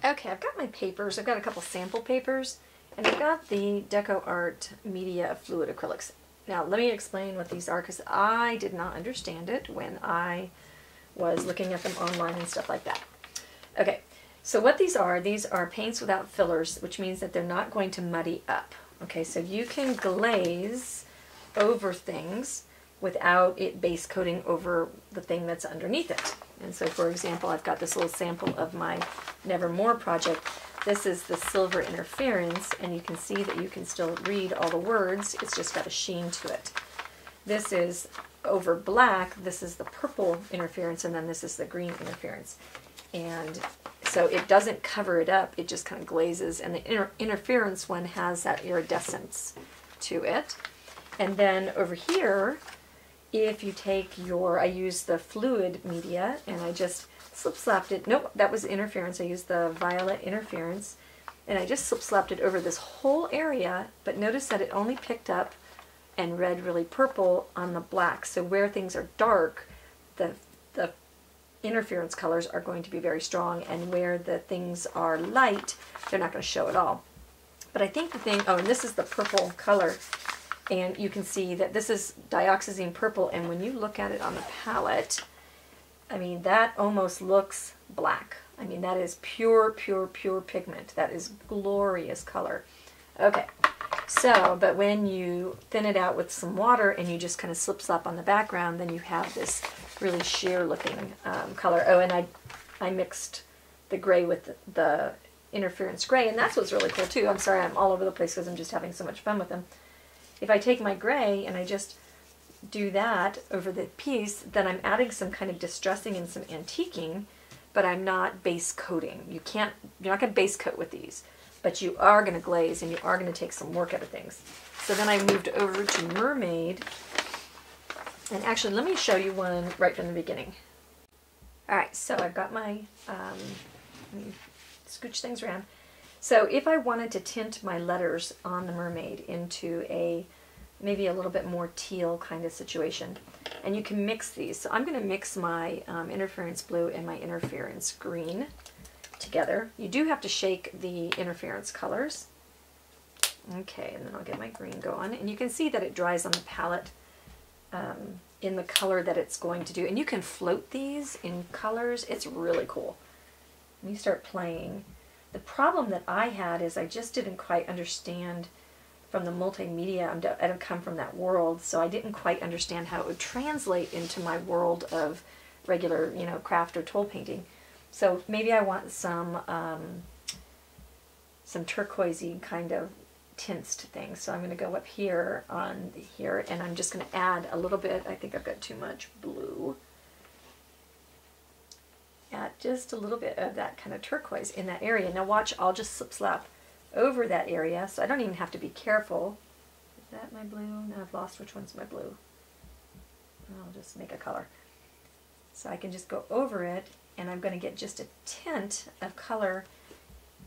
Okay, I've got my papers. I've got a couple sample papers, and I've got the DecoArt Media Fluid Acrylics. Now, let me explain what these are, because I did not understand it when I was looking at them online and stuff like that. Okay, so what these are paints without fillers, which means that they're not going to muddy up. Okay, so you can glaze over things without it base coating over the thing that's underneath it. And so, for example, I've got this little sample of my Nevermore project. This is the silver interference, and you can see that you can still read all the words. It's just got a sheen to it. This is over black. This is the purple interference, and then this is the green interference. And so it doesn't cover it up. It just kind of glazes, and the interference one has that iridescence to it. And then over here, if you take your, I used the fluid media, and I just slip-slapped it. Nope, that was interference. I used the violet interference, and I just slip-slapped it over this whole area, but notice that it only picked up and read really purple on the black. So where things are dark, the interference colors are going to be very strong, and where the things are light, they're not going to show at all. But I think the thing, oh, and this is the purple color, and you can see that this is dioxazine purple, and when you look at it on the palette, I mean, that almost looks black. I mean, that is pure, pure, pure pigment. That is glorious color. Okay, so, but when you thin it out with some water and you just kind of slip-slap on the background, then you have this really sheer looking color. Oh, and I mixed the gray with the interference gray, and that's what's really cool too. I'm sorry, I'm all over the place because I'm just having so much fun with them. If I take my gray and I just do that over the piece, then I'm adding some kind of distressing and some antiquing, but I'm not base coating. You're not going to base coat with these, but you are going to glaze, and you are going to take some work out of things. So then I moved over to Mermaid, and actually let me show you one right from the beginning. Alright, so I've got my, let me scooch things around. So if I wanted to tint my letters on the Mermaid into a maybe a little bit more teal kind of situation, and you can mix these. So I'm going to mix my interference blue and my interference green together. You do have to shake the interference colors. Okay, and then I'll get my green going, and you can see that it dries on the palette in the color that it's going to do. And you can float these in colors. It's really cool. When you start playing, the problem that I had is I just didn't quite understand from the multimedia. I don't come from that world, so I didn't quite understand how it would translate into my world of regular, you know, craft or tool painting. So maybe I want some turquoisey kind of tints to things. So I'm going to go up here on here, and I'm just going to add a little bit. I think I've got too much blue. Add just a little bit of that kind of turquoise in that area. Now watch, I'll just slip-slap over that area, so I don't even have to be careful. Is that my blue? Now I've lost which one's my blue. I'll just make a color. So I can just go over it, and I'm going to get just a tint of color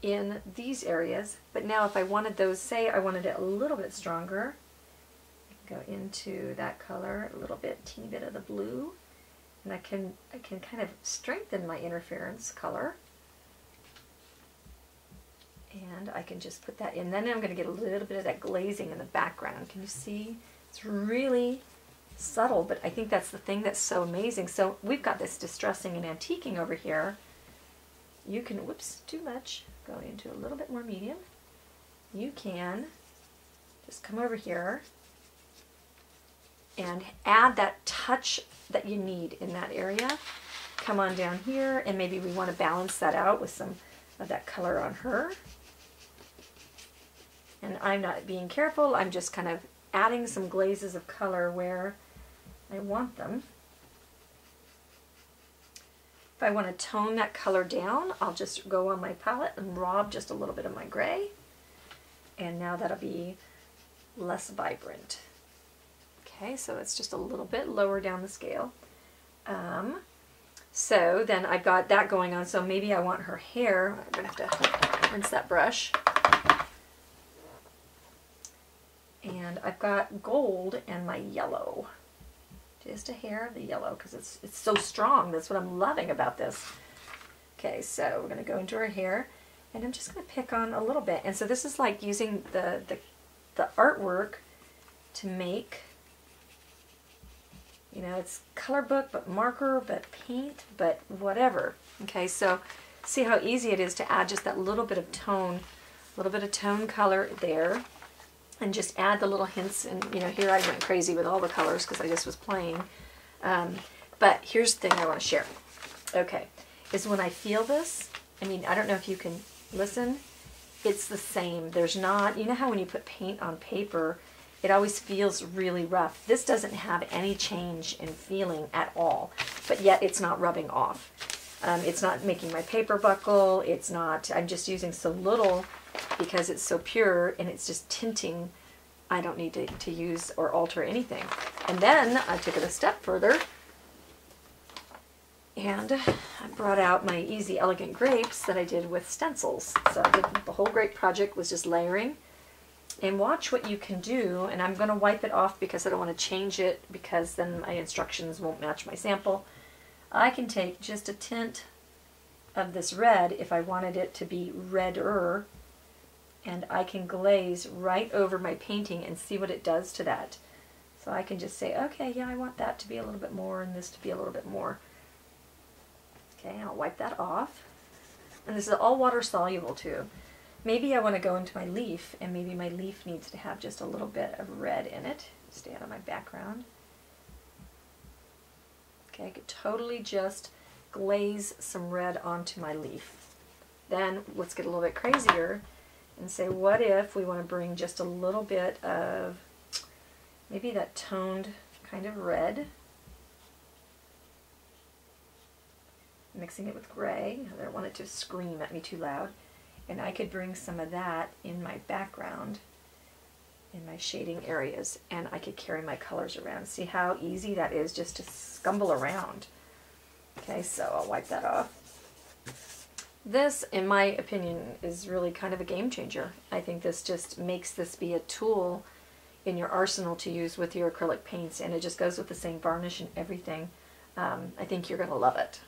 in these areas. But now if I wanted those, say I wanted it a little bit stronger, I can go into that color, a little bit, teeny bit of the blue, and I can kind of strengthen my interference color. And I can just put that in. Then I'm going to get a little bit of that glazing in the background. Can you see? It's really subtle, but I think that's the thing that's so amazing. So we've got this distressing and antiquing over here. You can, whoops, too much. Go into a little bit more medium. You can just come over here and add that touch that you need in that area. Come on down here, and maybe we want to balance that out with some of that color on her. And I'm not being careful, I'm just kind of adding some glazes of color where I want them. If I want to tone that color down, I'll just go on my palette and rob just a little bit of my gray. And now that'll be less vibrant. Okay, so it's just a little bit lower down the scale. So then I've got that going on, so maybe I want her hair. I'm going to have to rinse that brush. And I've got gold and my yellow. Just a hair of the yellow, because it's so strong. That's what I'm loving about this. Okay, so we're going to go into her hair. And I'm just going to pick on a little bit. And so this is like using the artwork to make, you know, it's color book, but marker, but paint, but whatever. Okay, so see how easy it is to add just that little bit of tone color there. And just add the little hints, and you know, here I went crazy with all the colors because I just was playing. But here's the thing I want to share. Okay, is when I feel this, I mean, I don't know if you can listen, it's the same. There's not, you know how when you put paint on paper, it always feels really rough. This doesn't have any change in feeling at all, but yet it's not rubbing off. It's not making my paper buckle, it's not, I'm just using so little because it's so pure, and it's just tinting. I don't need to use or alter anything. And then I took it a step further, and I brought out my Easy Elegant Grapes that I did with stencils. So I did the whole grape project was just layering. And watch what you can do, and I'm going to wipe it off because I don't want to change it, because then my instructions won't match my sample. I can take just a tint of this red if I wanted it to be redder, and I can glaze right over my painting and see what it does to that. So I can just say, okay, yeah, I want that to be a little bit more and this to be a little bit more. Okay, I'll wipe that off. And this is all water soluble too. Maybe I want to go into my leaf, and maybe my leaf needs to have just a little bit of red in it. Stay out of my background. Okay, I could totally just glaze some red onto my leaf. Then let's get a little bit crazier and say, what if we want to bring just a little bit of maybe that toned kind of red, mixing it with gray. I don't want it to scream at me too loud. And I could bring some of that in my background, in my shading areas, and I could carry my colors around. See how easy that is just to scumble around. Okay, so I'll wipe that off. This, in my opinion, is really kind of a game changer. I think this just makes this be a tool in your arsenal to use with your acrylic paints, and it just goes with the same varnish and everything. I think you're going to love it.